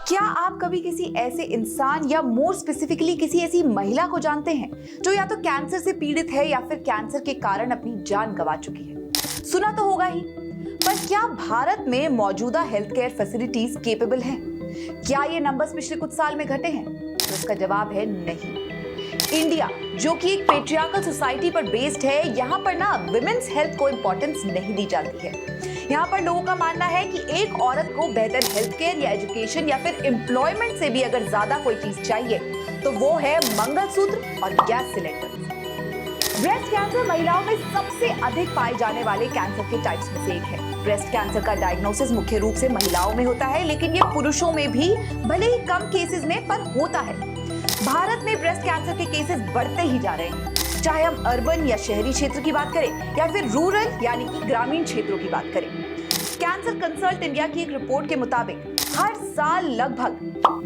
क्या आप कभी किसी ऐसे इंसान या मोर स्पेसिफिकली किसी ऐसी महिला को जानते हैं जो या तो कैंसर से पीड़ित है या फिर कैंसर के कारण अपनी जान गंवा चुकी है? सुना तो होगा ही, पर क्या भारत में मौजूदा हेल्थ केयर फैसिलिटीज केपेबल हैं? क्या ये नंबर्स पिछले कुछ साल में घटे हैं? तो इसका जवाब है नहीं। इंडिया, जो कि एक पेट्रियार्कल सोसाइटी पर बेस्ड है, यहाँ पर ना विमेन्स हेल्थ को इंपॉर्टेंस नहीं दी जाती है। यहाँ पर लोगों का मानना है कि एक औरत को बेहतर हेल्थ केयर या एजुकेशन या फिर एम्प्लॉयमेंट से भी अगर ज्यादा कोई चीज चाहिए तो वो है मंगलसूत्र और गैस सिलेंडर। ब्रेस्ट कैंसर महिलाओं में सबसे अधिक पाए जाने वाले कैंसर के टाइप्स में से एक है। ब्रेस्ट कैंसर का डायग्नोसिस मुख्य रूप से महिलाओं में होता है, लेकिन ये पुरुषों में भी भले ही कम केसेस में पर होता है। भारत में ब्रेस्ट कैंसर के केसेस बढ़ते ही जा रहे हैं, चाहे हम अर्बन या शहरी क्षेत्र की बात करें या फिर रूरल यानी कि ग्रामीण क्षेत्रों की बात करें। कैंसर कंसल्ट इंडिया की एक रिपोर्ट के मुताबिक हर साल लगभग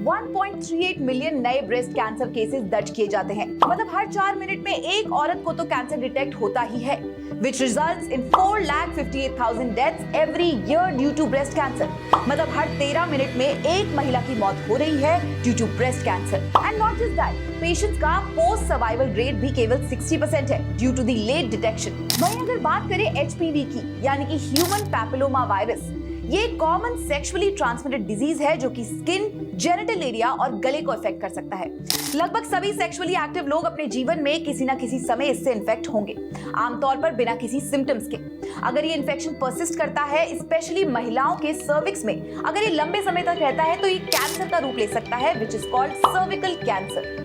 1.38 मिलियन नए ब्रेस्ट कैंसर केसेस दर्ज किए जाते हैं। मतलब हर 4 मिनट में एक औरत को तो कैंसर डिटेक्ट होता ही है, which results in 4,58,000 deaths every year due to breast cancer। मतलब हर 13 मिनट में एक महिला की मौत हो रही है due to breast cancer। And not just that, patients का पोस्ट सर्वाइवल रेट भी केवल 60% है due to the late detection. वहीं अगर बात करें HPV की, यानी कि ह्यूमन पैपिलोमा वायरस, ये कॉमन सेक्सुअली ट्रांसमिटेड डिजीज है जो कि स्किन, जेनिटल एरिया और गले को इफेक्ट कर सकता है। लगभग सभी सेक्सुअली एक्टिव लोग अपने जीवन में किसी न किसी समय इससे इन्फेक्ट होंगे, आमतौर पर बिना किसी सिम्टम्स के। अगर ये इन्फेक्शन परसिस्ट करता है, स्पेशली महिलाओं के सर्विक्स में, अगर ये लंबे समय तक रहता है तो ये कैंसर का रूप ले सकता है, which is called cervical cancer.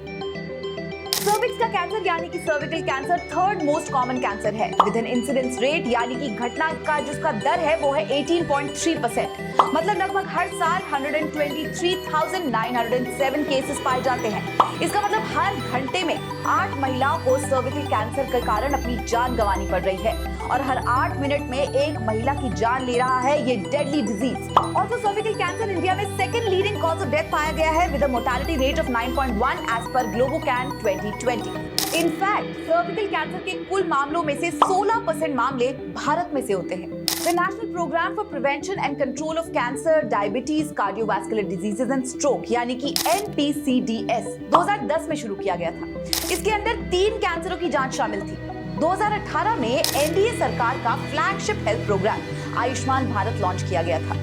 Cervix का कैंसर यानी कि cervical cancer third most common cancer है, विद एन इंसिडेंस रेट यानी कि घटना का जिसका दर है वो है 18.3%। मतलब लगभग हर साल 123,907 केसेस पाए जाते हैं। इसका मतलब हर घंटे में 8 महिलाओं को सर्विकल कैंसर के कारण अपनी जान गंवानी पड़ रही है और हर 8 मिनट में एक महिला की जान ले रहा है ये deadly disease. Also cervical cancer India में second leading cause of death पाया गया है, with a mortality rate of 9.1 as per Globocan 2020। In fact cervical cancer के कुल मामलों में से 16% मामले भारत में से होते हैं। The National Program for Prevention and Control of Cancer, Diabetes, Cardiovascular Diseases and Stroke यानी कि NPCDS 2010 में शुरू किया गया था। इसके अंदर 3 कैंसरों की जांच शामिल थी। 2018 में एनडीए सरकार का flagship health programme Ayushman Bharat launch किया गया था।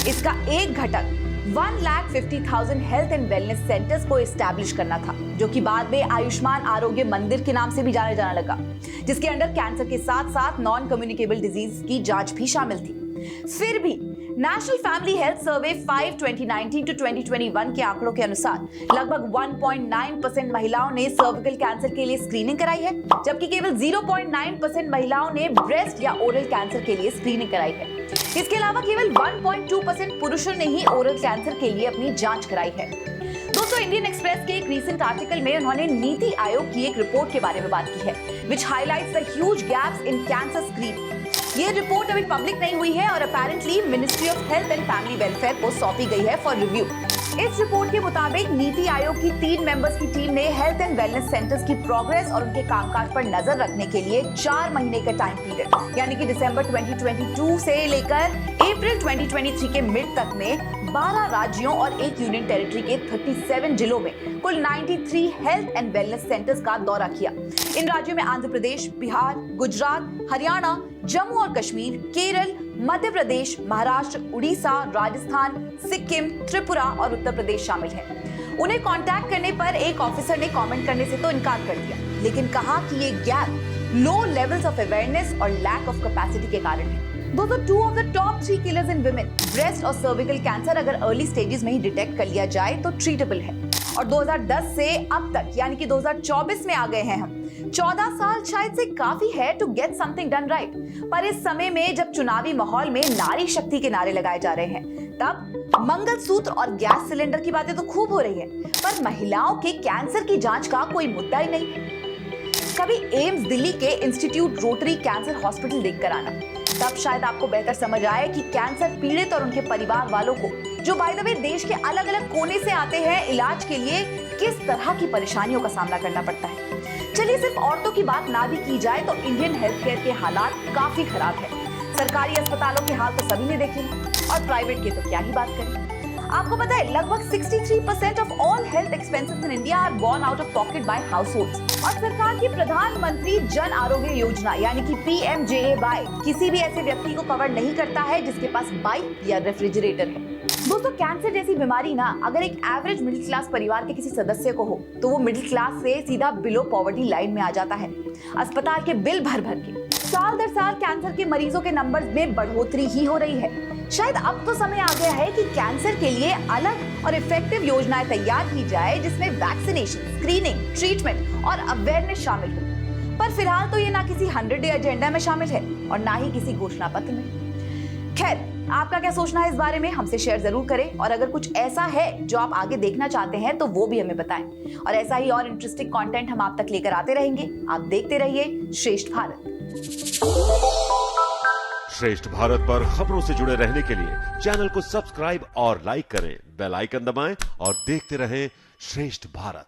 इसका एक घटक 1,50,000 हेल्थ एंड वेलनेस सेंटर्स को एस्टैब्लिश करना था, जो कि बाद में आयुष्मान आरोग्य मंदिर के नाम से भी जाने जाने लगा, जिसके अंदर कैंसर के साथ साथ नॉन कम्युनिकेबल डिजीज की जांच भी शामिल थी। फिर भी national family health survey 5 2019 to 2021 के आंकड़ों के अनुसार लगभग 1.9% महिलाओं ने सर्विकल कैंसर के लिए स्क्रीनिंग कराई है, जबकि केवल 0.9% महिलाओं ने ब्रेस्ट या ओरल कैंसर के लिए स्क्रीनिंग कराई है। इसके अलावा केवल 1.2% पुरुषों ने ही ओरल कैंसर के लिए अपनी जांच कराई है। दोस्तों, इंडियन एक्सप्रेस के एक रीसेंट आर्टिकल में उन्होंने नीति आयोग की एक रिपोर्ट के बारे में बात की है, which highlights the huge gaps in cancer screening। ये रिपोर्ट अभी पब्लिक नहीं हुई है और apparently ministry of health and family welfare को सौंपी गई है फॉर रिव्यू। इस रिपोर्ट के मुताबिक नीति आयोग की 3 मेंबर्स की टीम ने हेल्थ एंड वेलनेस सेंटर्स की प्रोग्रेस और उनके कामकाज पर नजर रखने के लिए 4 महीने का टाइम पीरियड यानी कि दिसंबर 2022 से लेकर अप्रैल 2023 के मिड तक में 12 राज्यों और एक यूनियन टेरिटरी के 37 जिलों में कुल 93 हेल्थ एंड वेलनेस सेंटर्स का दौरा किया। इन राज्यों में आंध्र प्रदेश, बिहार, गुजरात, हरियाणा, जम्मू और कश्मीर, केरल, मध्य प्रदेश, महाराष्ट्र, उड़ीसा, राजस्थान, सिक्किम, त्रिपुरा और उत्तर प्रदेश शामिल हैं। उन्हें कांटेक्ट करने पर एक ऑफिसर ने कमेंट करने से तो इनकार कर दिया, लेकिन कहा कि ये gap low levels of awareness और लैक ऑफ कैपेसिटी के कारण है। दोस्तों, 2 of the top 3 killers in women, breast और सर्विकल कैंसर अगर अर्ली स्टेजेस में ही डिटेक्ट कर लिया जाए तो ट्रीटेबल है। और 2010 से अब तक यानी कि 2024 में आ गए हैं हम। 14 साल शायद से काफी है to get something done right. पर इस समय में जब चुनावी माहौल में नारी शक्ति के नारे लगाए जा रहे हैं, तब मंगलसूत्र और गैस सिलेंडर की बातें तो खूब हो रही है, पर महिलाओं के कैंसर की जांच का कोई मुद्दा ही नहीं। कभी एम्स दिल्ली के इंस्टीट्यूट रोटरी कैंसर हॉस्पिटल देखकर आना, तब शायद आपको बेहतर समझ आए कि कैंसर पीड़ित और उनके परिवार वालों को, जो बाय द वे देश के अलग अलग कोने से आते हैं इलाज के लिए, किस तरह की परेशानियों का सामना करना पड़ता है। चलिए, सिर्फ औरतों की बात ना भी की जाए तो इंडियन हेल्थ केयर के हालात काफी खराब है। सरकारी अस्पतालों के हाल तो सभी ने देखे हैं और प्राइवेट के तो क्या ही बात करें। आपको पता है लगभग 63% of all health expenses in India are borne out of pocket by households. और सरकार की प्रधानमंत्री जन आरोग्य योजना यानी कि PMJAY किसी भी ऐसे व्यक्ति को कवर नहीं करता है जिसके पास बाइक या रेफ्रिजरेटर है। दोस्तों, कैंसर जैसी बीमारी ना अगर एक एवरेज मिडिल क्लास परिवार के किसी सदस्य को हो तो वो मिडिल क्लास से सीधा बिलो पॉवर्टी लाइन में आ जाता है। अस्पताल के बिल भर भर के साल दर साल कैंसर के मरीजों के नंबर्स में बढ़ोतरी ही हो रही है। शायद अब तो समय आ गया है कि कैंसर के लिए अलग और इफेक्टिव योजनाएं तैयार की जाए जिसमें वैक्सीनेशन, स्क्रीनिंग, ट्रीटमेंट और अवेयरनेस शामिल हो। पर फिलहाल तो ये ना किसी 100 डे एजेंडा में शामिल है और ना ही किसी घोषणा पत्र में। खैर, आपका क्या सोचना है इस बारे में हमसे शेयर जरूर करें और अगर कुछ ऐसा है जो आप आगे देखना चाहते हैं तो वो भी हमें बताएं। और ऐसा ही और इंटरेस्टिंग कंटेंट हम आप तक लेकर आते रहेंगे। आप देखते रहिए श्रेष्ठ भारत। श्रेष्ठ भारत पर खबरों से जुड़े रहने के लिए चैनल को सब्सक्राइब और लाइक करें, बेल आइकन दबाएं और देखते रहें श्रेष्ठ भारत।